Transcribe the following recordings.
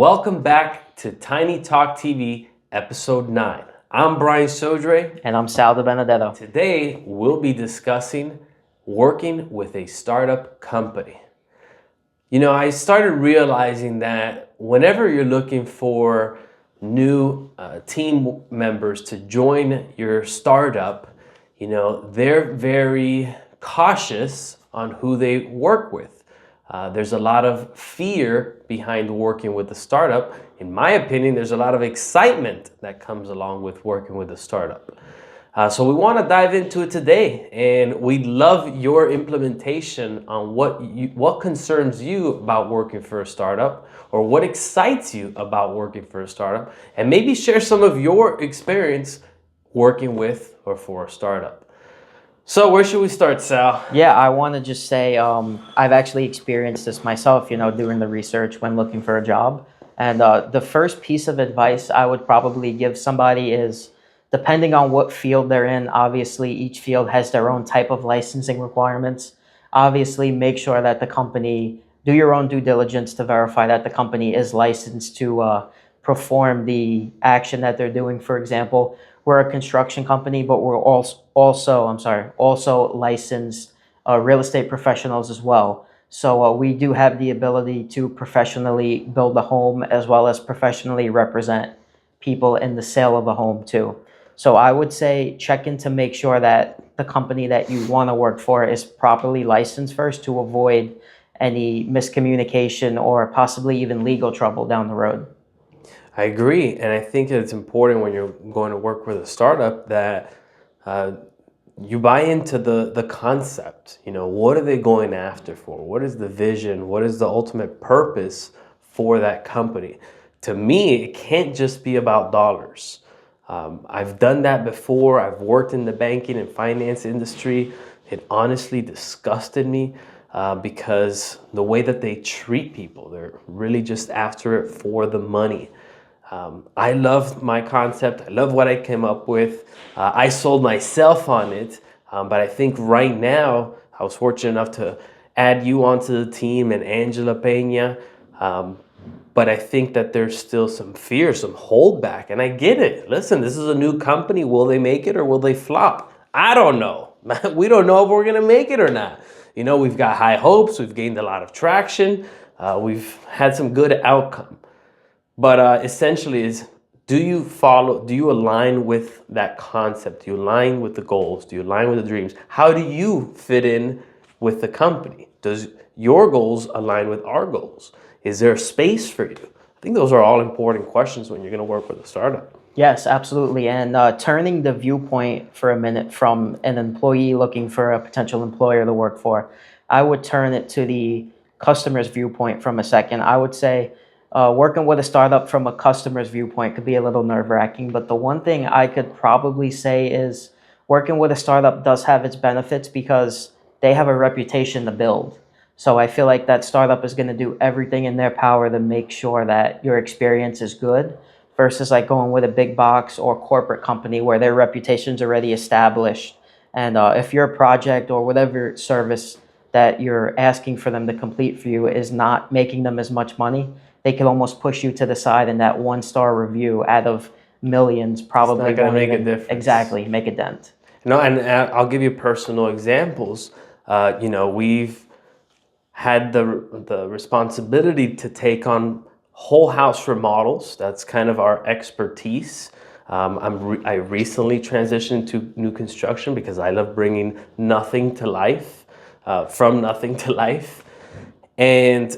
Welcome back to Tiny Talk TV, episode 9. I'm Brian Sodre. And I'm Sal De Benedetto. Today, we'll be discussing working with a startup company. You know, I started realizing that whenever you're looking for new team members to join your startup, you know, they're very cautious on who they work with. There's a lot of fear behind working with a startup. In my opinion, there's a lot of excitement that comes along with working with a startup. So we want to dive into it today, and we'd love your implementation on what concerns you about working for a startup, or what excites you about working for a startup, and maybe share some of your experience working with or for a startup. So where should we start, Sal? Yeah, I want to just say I've actually experienced this myself, doing the research when looking for a job. And the first piece of advice I would probably give somebody is, depending on what field they're in, obviously each field has their own type of licensing requirements. Obviously, make sure that the company, do your own due diligence to verify that the company is licensed to perform the action that they're doing. For example, we're a construction company, but we're also licensed real estate professionals as well. So we do have the ability to professionally build a home as well as professionally represent people in the sale of a home too. So I would say check in to make sure that the company that you want to work for is properly licensed first, to avoid any miscommunication or possibly even legal trouble down the road. I agree, and I think it's important when you're going to work with a startup that you buy into the concept. You know, what are they going after for? What is the vision? What is the ultimate purpose for that company? To me, it can't just be about dollars. I've done that before. I've worked in the banking and finance industry. It honestly disgusted me because the way that they treat people, they're really just after it for the money. I love my concept. I love what I came up with. I sold myself on it, but I think right now, I was fortunate enough to add you onto the team and Angela Pena. But I think that there's still some fear, some holdback, and I get it. Listen, this is a new company. Will they make it or will they flop? I don't know. We don't know if we're going to make it or not. You know, we've got high hopes. We've gained a lot of traction. We've had some good outcome. But essentially is, do you align with that concept? Do you align with the goals? Do you align with the dreams? How do you fit in with the company? Does your goals align with our goals? Is there a space for you? I think those are all important questions when you're going to work with a startup. Yes, absolutely. And turning the viewpoint for a minute from an employee looking for a potential employer to work for, I would turn it to the customer's viewpoint from a second. I would say working with a startup from a customer's viewpoint could be a little nerve-wracking, but the one thing I could probably say is working with a startup does have its benefits because they have a reputation to build. So I feel like that startup is going to do everything in their power to make sure that your experience is good, versus like going with a big box or corporate company where their reputation's already established. And if your project or whatever service that you're asking for them to complete for you is not making them as much money, they can almost push you to the side, and that 1-star review out of millions probably it's not going to make a difference. Exactly, make a dent. No, and I'll give you personal examples. We've had the responsibility to take on whole house remodels. That's kind of our expertise. I recently transitioned to new construction because I love bringing nothing to life, from nothing to life. And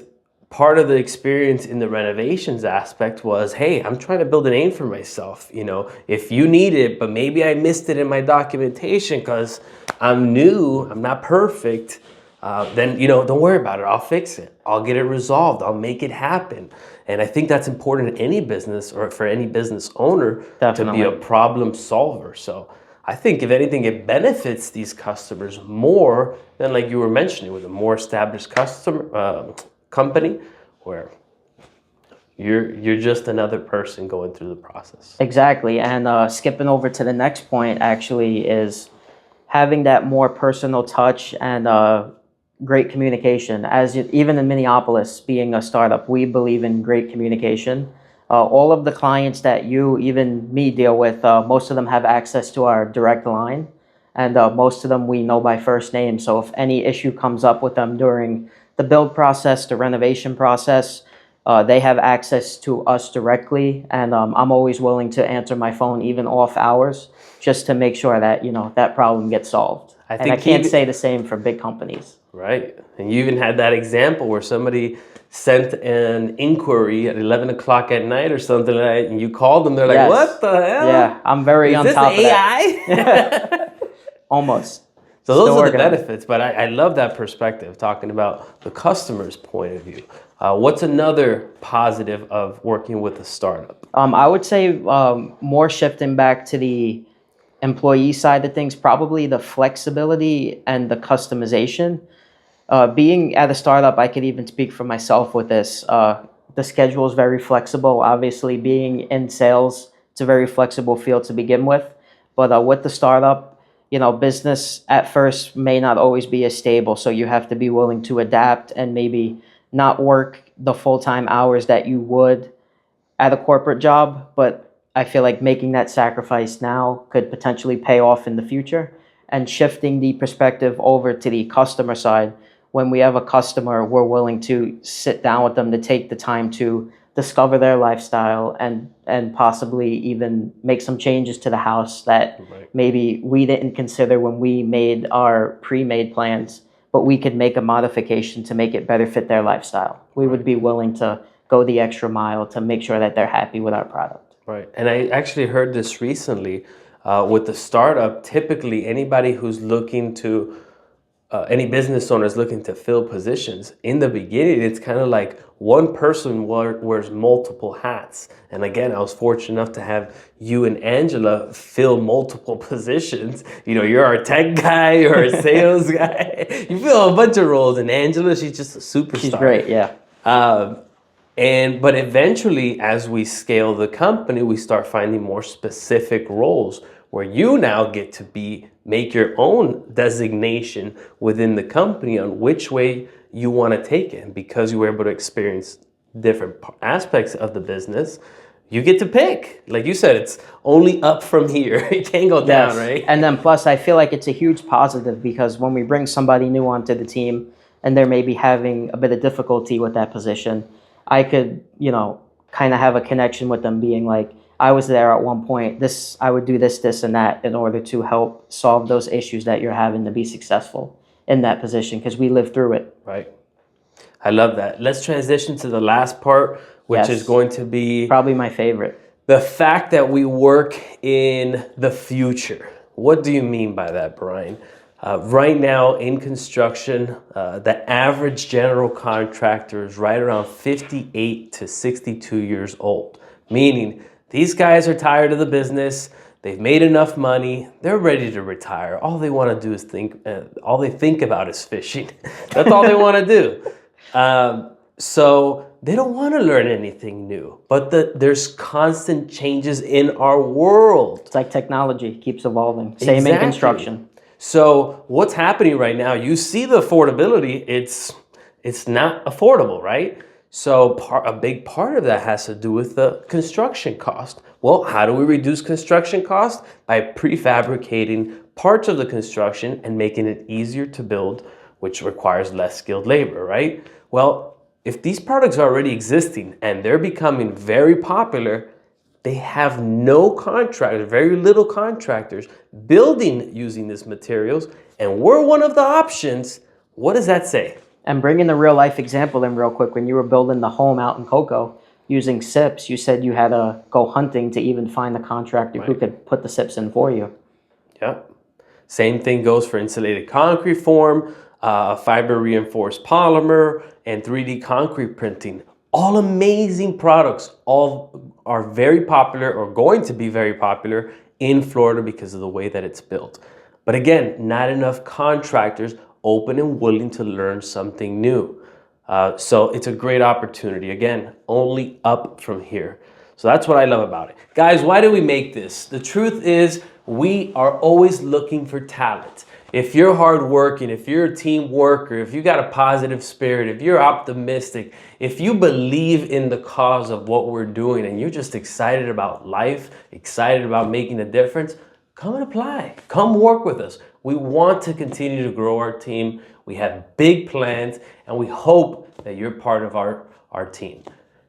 part of the experience in the renovations aspect was, hey, I'm trying to build a name for myself. You know, if you need it, but maybe I missed it in my documentation because I'm new, I'm not perfect, then, don't worry about it. I'll fix it. I'll get it resolved. I'll make it happen. And I think that's important in any business, or for any business owner, Definitely. to be a problem solver. So I think if anything, it benefits these customers more than, like you were mentioning, with a more established company where you're just another person going through the process. Exactly. And skipping over to the next point actually is having that more personal touch and great communication. Even in Minneapolis, being a startup, we believe in great communication. All of the clients that you, even me, deal with, most of them have access to our direct line, and most of them we know by first name. So if any issue comes up with them during the build process, the renovation process, they have access to us directly, and I'm always willing to answer my phone even off hours, just to make sure that that problem gets solved. And I can't say the same for big companies. Right. And you even had that example where somebody sent an inquiry at 11 o'clock at night or something like that, and you called them. They're like, what the hell? Yeah, I'm very on top of that. Is this AI? Almost. So those are the benefits, but I love that perspective, talking about the customer's point of view. What's another positive of working with a startup? I would say more shifting back to the employee side of things, probably the flexibility and the customization. Being at a startup, I could even speak for myself with this. The schedule is very flexible. Obviously, being in sales, it's a very flexible field to begin with. But with the startup, business at first may not always be as stable. So you have to be willing to adapt and maybe not work the full-time hours that you would at a corporate job. But I feel like making that sacrifice now could potentially pay off in the future. And shifting the perspective over to the customer side, when we have a customer, we're willing to sit down with them to take the time to discover their lifestyle and possibly even make some changes to the house that maybe we didn't consider when we made our pre-made plans, but we could make a modification to make it better fit their lifestyle. We would be willing to go the extra mile to make sure that they're happy with our product. Right. And I actually heard this recently with the startup. Typically, anybody who's looking to any business owners looking to fill positions, in the beginning, it's kind of like one person wears multiple hats. And again, I was fortunate enough to have you and Angela fill multiple positions. You're our tech guy, you're our sales guy. You fill a bunch of roles. And Angela, she's just a superstar. She's great, yeah. But eventually, as we scale the company, we start finding more specific roles where you now get to make your own designation within the company on which way you want to take it. And because you were able to experience different aspects of the business, you get to pick. Like you said, it's only up from here. It can't go down, right? And then plus, I feel like it's a huge positive because when we bring somebody new onto the team and they're maybe having a bit of difficulty with that position, I could, kind of have a connection with them being like, I was there at one point. I would do this, and that in order to help solve those issues that you're having to be successful in that position because we lived through it. Right. I love that. Let's transition to the last part, which is going to be probably my favorite. The fact that we work in the future. What do you mean by that, Brian? Right now in construction, the average general contractor is right around 58 to 62 years old, meaning these guys are tired of the business. They've made enough money. They're ready to retire. All they want to do is all they think about is fishing. That's all they want to do. So they don't want to learn anything new. But there's constant changes in our world. It's like technology keeps evolving. Same in construction. So what's happening right now? You see the affordability. It's not affordable, right? So a big part of that has to do with the construction cost. Well, how do we reduce construction cost? By prefabricating parts of the construction and making it easier to build, which requires less skilled labor, right? Well, if these products are already existing and they're becoming very popular, they have no contractors, very little contractors building using these materials, and we're one of the options. What does that say? And bringing the real life example in real quick, when you were building the home out in Cocoa using SIPs, you said you had to go hunting to even find the contractor who could put the SIPs in for you. Yeah. Same thing goes for insulated concrete form, fiber reinforced polymer, and 3D concrete printing. All amazing products, all are very popular or going to be very popular in Florida because of the way that it's built. But again, not enough contractors open and willing to learn something new. So it's a great opportunity. Again, only up from here. So that's what I love about it. Guys, why do we make this? The truth is we are always looking for talent. If you're hardworking, if you're a team worker, if you got a positive spirit, if you're optimistic, if you believe in the cause of what we're doing and you're just excited about life, excited about making a difference, come and apply. Come work with us. We want to continue to grow our team. We have big plans and we hope that you're part of our team.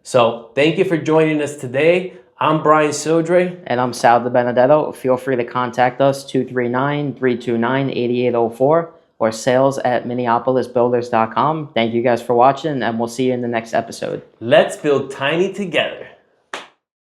So thank you for joining us today. I'm Brian Sodre. And I'm Sal De Benedetto. Feel free to contact us 239-329-8804 or sales@miniopolisbuilders.com. Thank you guys for watching, and we'll see you in the next episode. Let's build tiny together.